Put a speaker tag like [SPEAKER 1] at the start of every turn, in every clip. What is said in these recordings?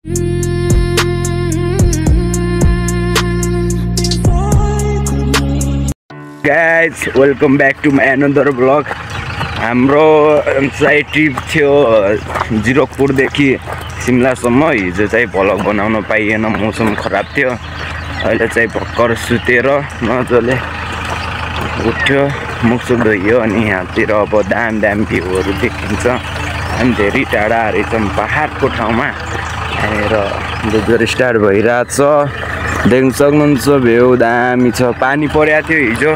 [SPEAKER 1] Guys, welcome back to my another vlog. हाम्रो चाहिँ trip थियो जिरोकपुरदेखि सिमलासम्म। हिजो चाहिँ भ्लग बनाउन पाइएन, मौसम खराब थियो। अहिले चाहिँ भर्खर सुतेर मजाले उठ्यो, मुखसुख धोइयो अनि यहाँतिर अब दामी दामी भ्यूहरू देखिन्छ। हामी धेरै टाढा रहेछौँ पहाडको ठाउँमा आएर डुब्दो स्टार्ट भइरहेछ। देख्न सक्नुहुन्छ भ्यू दामी छ। पानी परेको थियो हिजो,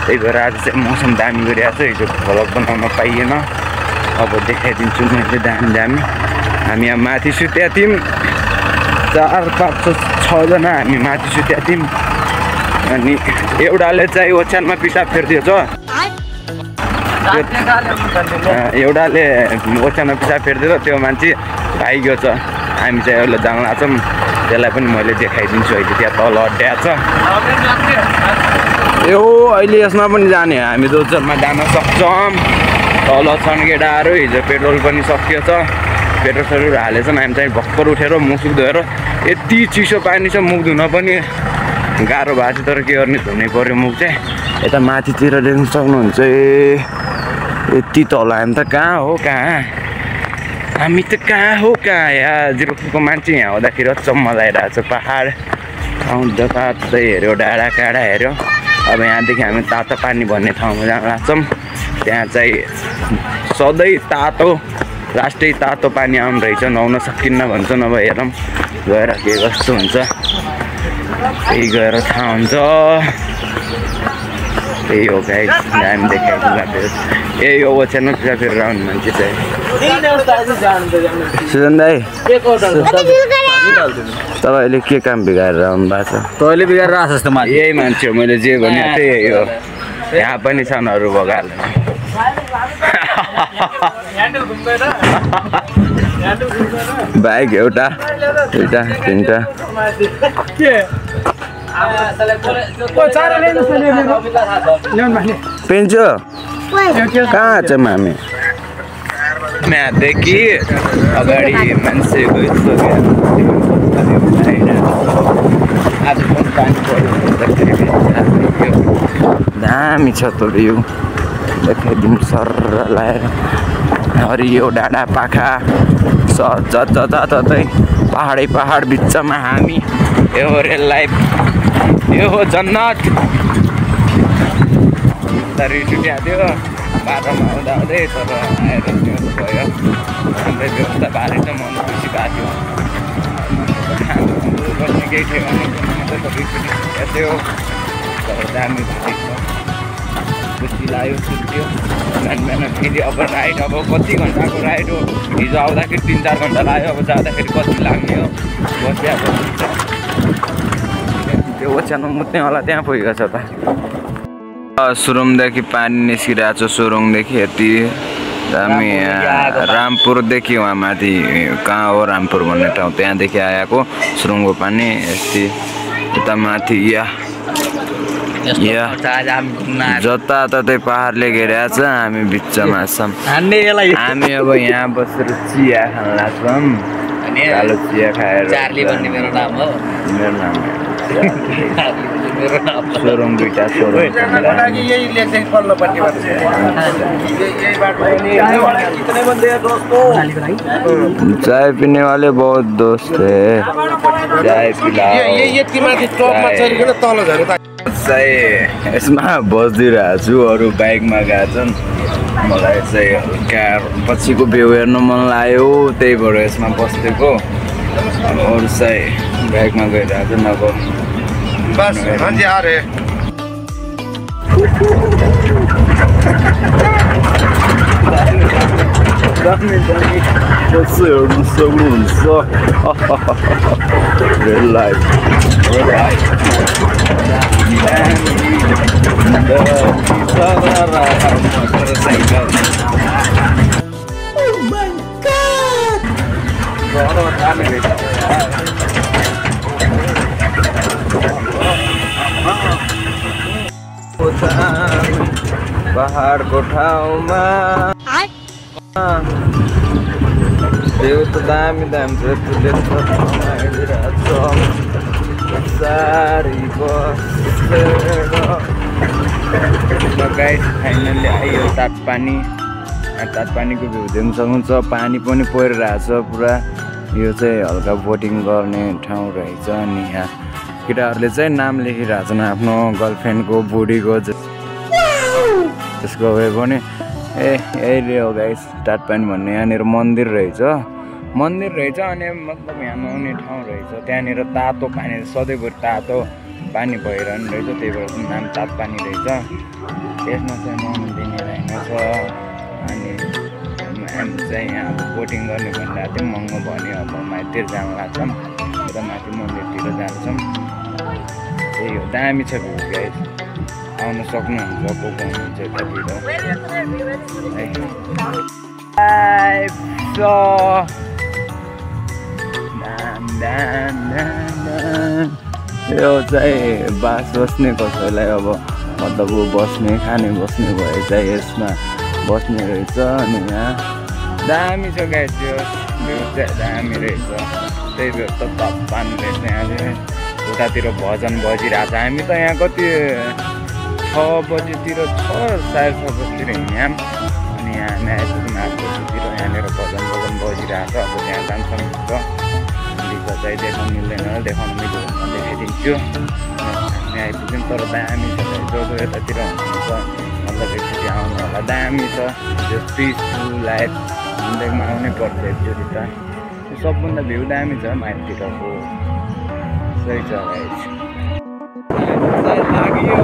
[SPEAKER 1] त्यही भएर आज चाहिँ मौसम दामी गरिरहेको छ। हिजो भ्लग बनाउन पाइएन, अब देखाइदिन्छु मैले दामी दामी। हामी यहाँ माथि सुतेका थियौँ, 4, 5, 6 जना हामी माथि सुतेका थियौँ। अनि एउटाले चाहिँ ओछ्यानमा पिसाब फेर्दिएछ, एउटाले ओछ्यानमा पिसाब फेर्दिएर त्यो मान्छे भाइगयो छ। हामी चाहिँ अहिले जान लाग्छौँ, त्यसलाई पनि मैले देखाइदिन्छु। अहिले त्यहाँ तल अड्ड्या छ यो, अहिले यसमा पनि जाने हामी दोचरमा जान सक्छौँ। तल छन् केटाहरू, हिजो पेट्रोल पनि सकिएछ, पेट्रोल सेट्रोल हालेछन्। हामी चाहिँ भर्खर उठेर मुख धोएर, यति चिसो पानी छ मुख धुन पनि गाह्रो भएको छ। तर के गर्ने, धुनै पर्यो मुख चाहिँ। यता माथितिर देख्न सक्नुहुन्छ, यति तल। हामी त कहाँ हो कहाँ, हामी त कहाँ हो कहाँ। यहाँ जिरोकपुरको मान्छे यहाँ आउँदाखेरि अचम्म लागिरहेको छ। पहाड आउँदा तातै हेऱ्यो, डाँडा काँडा हेऱ्यो। अब यहाँदेखि हामी तातो पानी भन्ने ठाउँमा जान लाग्छौँ। त्यहाँ चाहिँ सधैँ तातो, लास्टै तातो पानी आउनु रहेछ, नुहाउन सकिन्न भन्छ। नभए हेरौँ गएर के कस्तो हुन्छ, त्यही गएर थाहा हुन्छ। त्यही हो गाइस, दामी देखाइदिनु। यही हो ओछ्यानमा पिसाब फेरेर आउने मान्छे चाहिँ। सुजन दाइ, तपाईँले के काम बिगारेर आउनु भएको छ?
[SPEAKER 2] तैँले बिगारेर आएको छ।
[SPEAKER 1] यही मान्छे हो, मैले जे भने त्यही हो। यहाँ पनि छन् अरू बगाल। बाइक एउटा, दुईटा, तिनटा। पेन्चो कहाँ छ मामी? यहाँदेखि अगाडि मान्छे गइसक्यो। आज पनि पानी पऱ्यो, दामी छ त भ्यू। देखाइदिउँ सर लगाएर हरियो डाँडा पाखा जताततै पहाडै पहाड बिचमा हामी। यो हो रेल लाइफ, यो हो जन्नत। रिस उठ्या थियो बाटोमा आउँदा आउँदै, तर आएर त्यो भयो। राम्रै व्यवस्था भएको रहेछ, मन खुसी भएको थियो। बस्ने केही थियो भने रिस उठ्या थियो, तर दामी भएको छ। खुसी लाग्यो, सुत्यो। बिहान फेरि अब राइड, अब कति घन्टाको राइड हो। हिजो आउँदाखेरि 3-4 घन्टा लाग्यो, अब जाँदाखेरि कति लाग्ने हो। बसिया बस्छ त्यो ओछ्यानमा मुत्नेवाला त्यहाँ पुगेको छ त। सुरुङदेखि पानी निस्किरहेको छ, सुरुङदेखि यति दामी। रामपुरदेखि वहाँ माथि कहाँ हो रामपुर भन्ने ठाउँ, त्यहाँदेखि आएको सुरुङको पानी यति यता माथि। जताततै पहाडले घेरेको छ, हामी बिचमा छौँ। हामी अब यहाँ बसेर चिया खान लाग्छौँ। कालो चिया खाएर। मेरो नाम हो, मेरो नाम सोरुङ, दुईटा सोरुङ। चाय पीने वाले बहुत दोस्त है, चाय पिलाओ। चाहिँ यसमा बसिदिरहेको छु, अरू बाइकमा गएको छन्। मलाई चाहिँ हल्का पछिको भ्यू हेर्नु मन लाग्यो, त्यही भएर यसमा बसिदिएको। अरू चाहिँ बाइकमा गइरहेको छन्। अब बस मान्छे आरे कसो हेर्नु सक्नुहुन्छ। Rail life, rail life. पहाड को ठाउँमा भ्यू त दामी दामी छ गाइड फाइनल्ली आयो तातपानी तातपानीको भ्यू देख्न सक्नुहुन्छ पानी पनि परिरहेछ पुरा यो चाहिँ हल्का बोटिङ गर्ने ठाउँ रहेछ अनि यहाँ केटाहरूले चाहिँ नाम लेखिरहेछन् आफ्नो गर्लफ्रेन्डको बुढीको त्यसको भए पनि यही हो गाइस तातपानी भन्ने यहाँनिर मन्दिर रहेछ अनि मतलब यहाँ नुहाउने ठाउँ रहेछ त्यहाँनिर तातो पानी सधैँभरि तातो पानी भइरहने रहेछ त्यही भएर नाम तातपानी रहेछ यसमा चाहिँ नुहाउनु दिने होइन छ अनि हामी चाहिँ यहाँ अब बोटिङ गर्ने भन्दा चाहिँ महँगो भन्यो अब माथितिर जान लाग्छौँ र माथि मन्दिरतिर जान्छौँ त्यही हो दामी छ भ्यू गाइस आउन सक्नुहुन्छ को हुनुहुन्छ यतातिर यो चाहिँ बास बस्ने कसैलाई अब मतलब बस्ने खाने बस्ने भए चाहिँ यसमा बस्ने रहेछ अनि यहाँ दामी छ गाइस त्यो भ्यू चाहिँ दामी रहेछ त्यही भएर त तातपानी रहेछ यहाँ चाहिँ उतातिर भजन बजिरहेको छ हामी त यहाँ कति 6 बजीतिर 6:30 बजीतिर हिँड्यौँ अनि यहाँ हामी आइपुग्यौँ 8 बजीतिर यहाँनिर भजन बजिरहेको छ अब त्यहाँ जान्छौँ लिक चाहिँ देखाउनु मिल्दैन देखाउनु मिल्यो भने देखाइदिन्छु हामी आइपुग्यौँ तर दामी छ जो यतातिर हुनुहुन्छ मतलब एकचोटि आउनु होला दामी छ त्यो पिसफुल लाइफ जिन्दगीमा आउनै पर्छ एकचोटि त सबभन्दा भ्यू दामी छ माथितिरको सही छ गाइस लाग्यो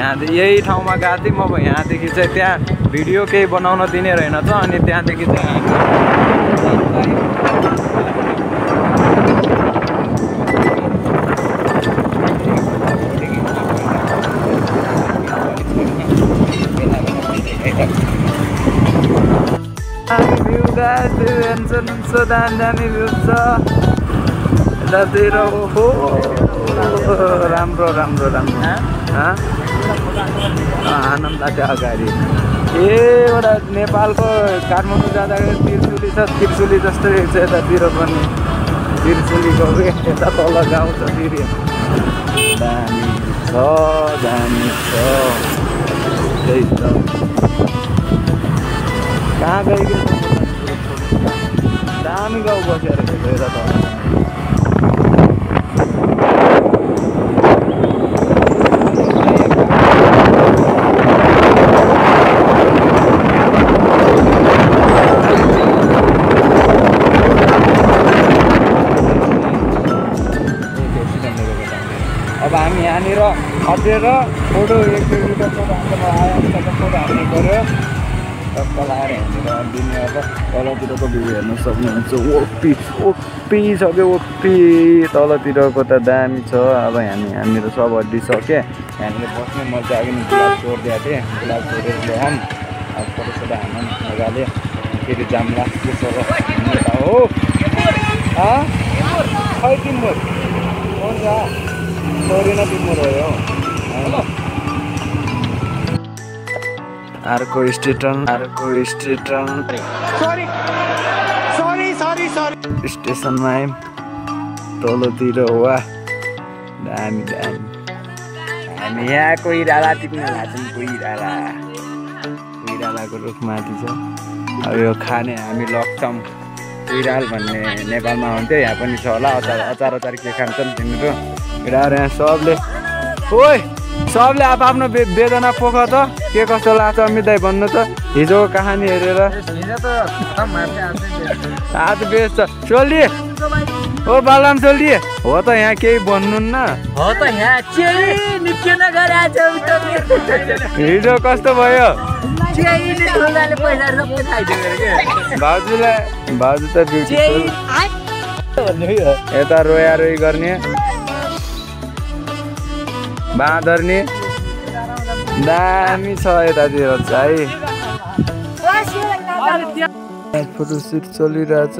[SPEAKER 1] अब यही ठाउँमा गएको थिएँ म अब यहाँदेखि चाहिँ त्यहाँ भिडियो केही बनाउन दिने रहेनछ अनि त्यहाँदेखि चाहिँ दामी भ्यू छ यतातिर ओहो राम्रो आनन्द थियो अगाडि एउटा नेपालको काठमाडौँ जाँदाखेरि त्रिशुली जस्तो रहेछ यतातिर पनि त्रिशुलीको यता तल गाउँ छ फेरि दामी छ त्यही त कहाँ गइकन दामी गाउँ बसेर यता तल हामी यहाँनिर अटेर फोटो एक दुई मिटर फोटो हाल्नु पऱ्यो टक्क लगाएर हिँडेर दिने अब तलतिरको भ्यू हेर्न सक्नुहुन्छ ओपी छ क्या ओपी तलतिरको त दामी छ अब हामी यहाँनिर सब हड्डिसक्यो यहाँनिर बस्ने मजा आयो नि गुलाब छोडिदिएको थिएँ गुलाब छोडेर ल्याउँ अब फोटोसोटो हाल्नु मजाले फेरि जाम्ला त्यसो हो खै तिम्रो हुन्छ छोरीन तिम्रो रह्यो अर्को स्टेसन स्टेसनमा आयौँ तलतिर वा दामी हामी यहाँ कोइराला टिप्न लाग्छौँ कोइरालाको रुखमाथि छ अब यो खाने हामी लग्छौँ कोइराल भन्ने नेपालमा हुन्थ्यो यहाँ पनि छ होला अचार के खान्छन् तिमीहरू केटाहरू यहाँ सबले आफ्नो वेदना पोख त के कस्तो लाग्छ अमित दाइ भन्नु त हिजोको कहानी हेरेर आज बेच्छ चोली ओ बालराम चोली हो त यहाँ केही भन्नुहुन्न हिजो कस्तो भयो भाउजू त ब्युटिफुल यता रोया रोई गर्ने बाँदर नि दामी छ यतातिर चाहिँ फोटोसुट चलिरहेछ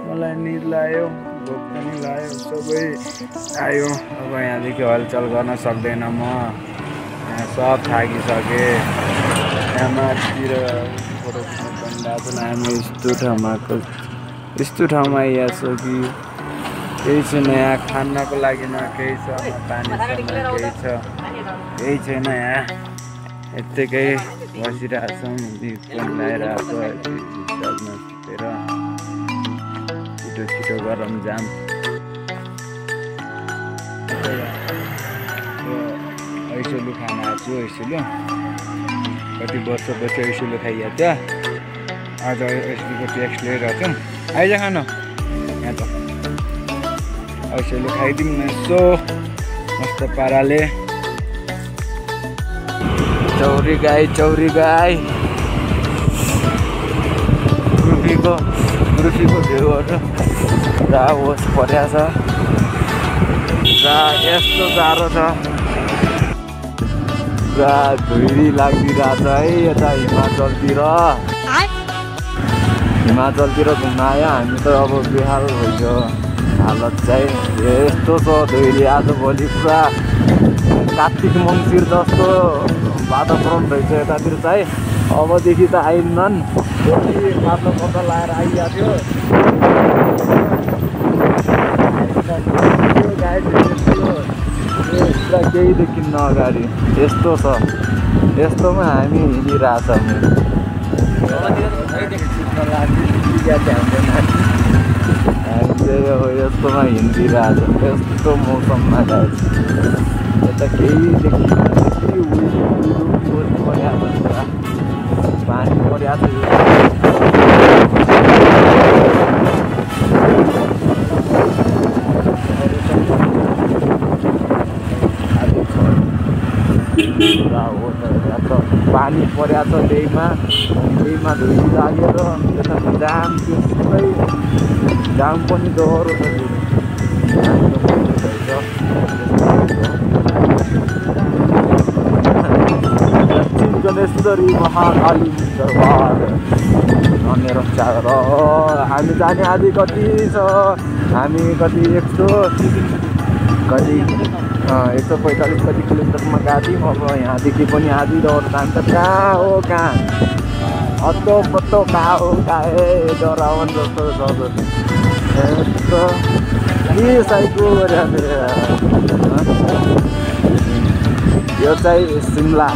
[SPEAKER 1] मलाई निद लाग्यो भोक पनि लाग्यो सबै आयो अब यहाँदेखि हलचल गर्न सक्दैन म यहाँ सब थाकिसकेँ यहाँ माथितिर फोटो खिच्नु पनि लाग्छ हामी यस्तो ठाउँमा आइया छ कि केही छैन यहाँ खानको लागि न केही छ न पानी छ न केही छ केही छैन यहाँ यत्तिकै बसिरहेछौँ फोन लगाइरहेको सुतेर छिटो गरम जाम ऐसोलु खान आएको छु ऐसोलु कति वर्षपछि ऐसोलु खाइहाल्छ आज ऐसोलुको टेस्ट लिइरहेको छौँ आइज खानु यहाँ त ऐसोलु खाइदिउँ न यसो मस्त पाराले चौरी गाई रुफीको भ्यूहरू पुरा होस परेको छ पुरा यस्तो जाडो छ पुरा धुइरी लागिरहेछ है यता हिमाचलतिर घुम्न आयो हामी त अब बेहाल भइसक्यो हालत चाहिँ यस्तो छ धुइरी आजभोलि पुरा कार्तिक मङ्सिर जस्तो वातावरण रहेछ यतातिर चाहिँ अबदेखि त आइन्नन् पातलो कता लगाएर आइरहेको थियो पुरा केही देखिन्न अगाडि यस्तो छ यस्तोमा हामी हिँडिरहेछौँ हामी चाहिँ अब यस्तोमा हिँडिरहेछौँ यस्तो मौसममा गाइस यता केही देखिन्न पानी परिरहेको पानी परेको छ त्यहीमा धुइँ लागेर यता जाम त्यो सबै जाम पनि डह्रो छ गणेश्वरी महाकाली दरबार भनेर र हामी जाने आदि कति छ हामी कति 145 कति किलोमिटरमा गएको थियौँ अब यहाँदेखि पनि आदि डर जान्छ कहाँ हो कहाँ अत्तो पत्तो कहाँ हो कहाँ डरावन जस्तो यस्तो के साइको यो चाहिँ सिमला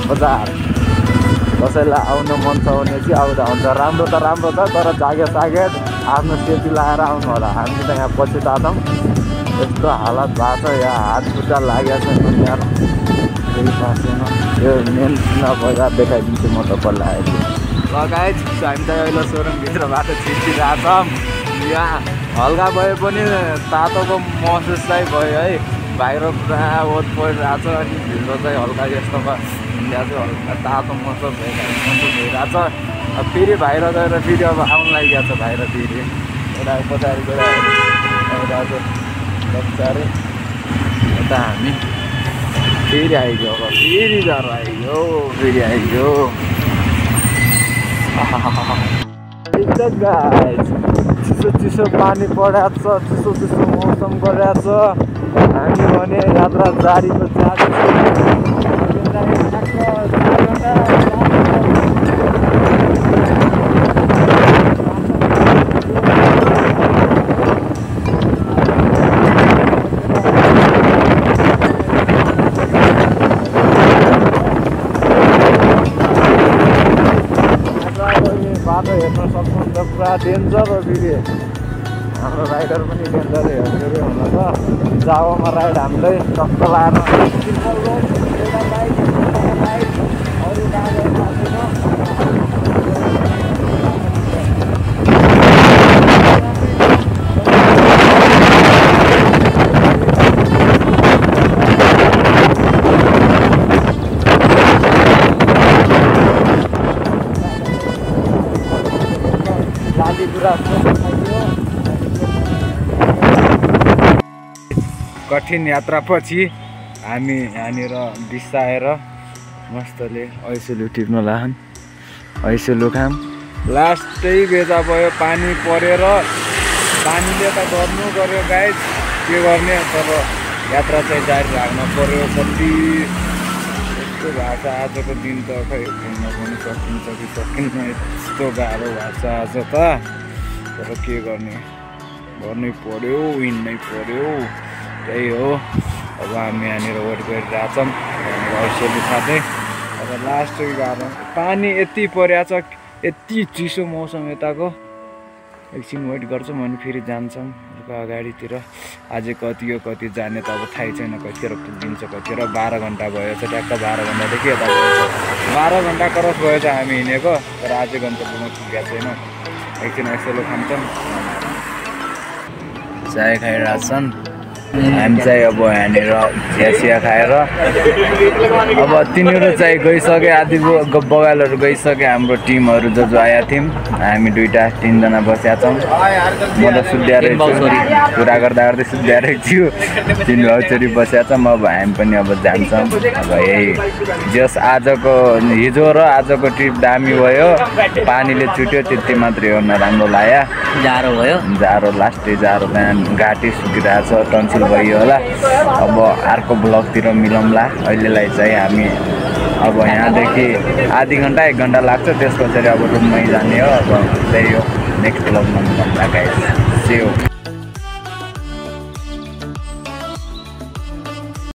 [SPEAKER 1] बजार कसैलाई आउन मन छ भने चाहिँ आउँदा हुन्छ राम्रो त राम्रो छ तर जागेत आफ्नो सेफ्टी लगाएर आउनु होला हामी त यहाँ पछिताछौँ यस्तो हालत भएको छ यहाँ हात खुट्टा लागेको छ यार केही पासेन यो मेन बजार देखाइदिन्छु म तपाईँलाई आएको लगायत हामी त अहिले सोरुमभित्रबाट छिटिरहेछौँ यहाँ हल्का भए पनि तातोको महसुस चाहिँ भयो है बाहिर पुरा ओत परिरहेछ अनि भित्र चाहिँ हल्का यस्तोमा इन्डिया चाहिँ हल्का तातो महसुस भइरहेछ अब फेरि बाहिर गएर फेरि अब आउनु लागिरहेको छ बाहिर फेरि एउटा पछाडि गएर बच्चाहरू यता हामी फेरि आइगयो अब फेरि ज्वरो आइगयो फेरि आइगयो चिसो पानी परेको छ चिसो मौसम गरिरहेको छ हामी भने यात्रा जारीको जारी बाटो हेर्न सक्नुहुन्छ पुरा डेन्जर हो फेरि हाम्रो राइडर पनि डेन्जरै हेर्दै हुन त जावामा राइड हामीलाई टक्क लगाएर अरू कठिन यात्रापछि
[SPEAKER 2] हामी यहाँनिर बिसाएर मस्तले ऐसोलु टिप्न लाहन ऐसोलु खाम लास्टै बेजा भयो पानी परेर पानीले त गर्नु गर्यो गाइस के गर्ने तर यात्रा चाहिँ जारी राख्न पर्यो कति यस्तो भएको छ आजको दिन त खै घुम्न पनि सकिन्छ कि सकिन्न यस्तो गाह्रो भएको छ आज त तर के गर्ने गर्नै पर्यो हिँड्नै पर्यो त्यही हो अब हामी यहाँनिर वेट गरिरहेछौँ ऐसोलु खाँदै अब लास्टै गाह्रो पानी यति परेको छ यति चिसो मौसम यताको एकछिन वेट गर्छौँ अनि फेरि जान्छौँ अगाडितिर अझै कति हो कति जाने त अब थाहै छैन कतिखेर पुगिन्छ कतिखेर 12 घन्टा भयो छ ट्याक्क 12 घन्टादेखि यता गएछ 12 घन्टा क्रस भयो छ हामी हिँडेको तर अझै गन्तव्यमा पुगेको छैन एकछिन ऐसोलु खान्छौँ चाय खाइरहेछन् हामी चाहिँ अब यहाँनिर चिया खाएर अब तिनीहरू चाहिँ गइसक्यो आदि बगालहरू गइसक्यो हाम्रो टिमहरू जो आएका थियौँ हामी 2-3जना बसेका छौँ म त सुत्याएको छु कुरा गर्दा गर्दै सुत्याएको छु तिनीहरू औचरी बसेका छौँ अब हामी पनि अब जान्छौँ अब यही जस आजको हिजो र आजको ट्रिप दामी भयो पानीले छुट्यो त्यति मात्रै हो नराम्रो लाग्यो
[SPEAKER 3] जाडो भयो
[SPEAKER 2] जाडो लास्टै जाडो त्यहाँ घाँटी सुकिरहेको छ टन्सिल भयो होला अब अर्को ब्लगतिर मिलाउँला अहिलेलाई चाहिँ हामी अब यहाँदेखि आधी घन्टा 1 घन्टा लाग्छ त्यस पछाडि अब रुममै जाने हो अब त्यही हो नेक्स्ट ब्लगमा मिलाउँला गाइस